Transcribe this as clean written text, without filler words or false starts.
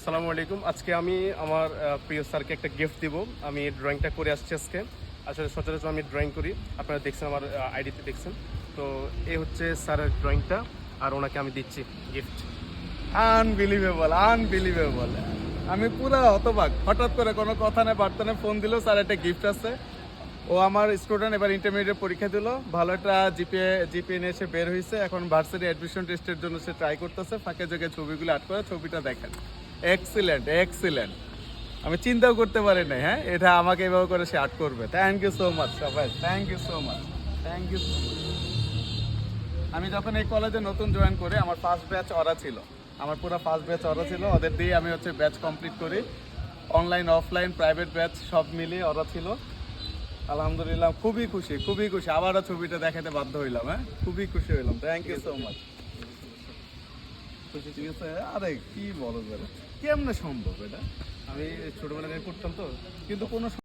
আসসালামু আলাইকুম। আজকে আমি আমার প্রিয় স্যারকে একটা গিফট দিব। আমি ড্রয়িংটা করে আসছি আজকে। আসলে সচরাচর আমি ড্রয়িং করি। আপনারা দেখছেন আমার আইডিতে দেখছেন। তো এই হচ্ছে স্যারের ড্রয়িংটা আর ওনাকে আমি দিচ্ছি গিফট। Unbelievable unbelievable. আমি পুরো হতবাক, হঠাৎ করে কোনো কথা নেই বার্তা নেই ফোন দিল, স্যার একটা গিফট আছে। ও আমার স্টুডেন্ট, এবার ইন্টারমিডিয়েট পরীক্ষা দিল, ভালো একটা জিপিএ নিয়ে সে বের হয়েছে। এখন ভার্সিটি অ্যাডমিশন টেস্টের জন্য সে ট্রাই করতেছে, ফাঁকে যোগে ছবিগুলো আট করে ছবিটা দেখেন। এক্সিলেন্ট এক্সিলেন্ট, আমি চিন্তাও করতে পারি নাই হ্যাঁ এটা আমাকে এভাবে করে সে আর্ট করবে। থ্যাংক ইউ সো মাচ সবাই, thank you so much, thank you so much. আমি যখন এই কলেজে নতুন জয়েন করি, আমার ফার্স্ট ব্যাচ ওরা ছিল, আমার পুরো ফার্স্ট ব্যাচ ওরা ছিল। ওদের দিয়ে আমি ব্যাচ কমপ্লিট করি, অনলাইন অফলাইন প্রাইভেট ব্যাচ সব মিলিয়ে ওরা ছিল। আলহামদুলিল্লাহ খুবই খুশি, খুবই খুশি। আবারও ছবিটা দেখাতে বাধ্য হইলাম, হ্যাঁ খুবই খুশি হইলাম। Thank you so much. খুশি, ঠিক আছে। আরে কি বলো, কেমনে সম্ভব এটা? আমি ছোটবেলায় করতাম তো, কিন্তু কোনো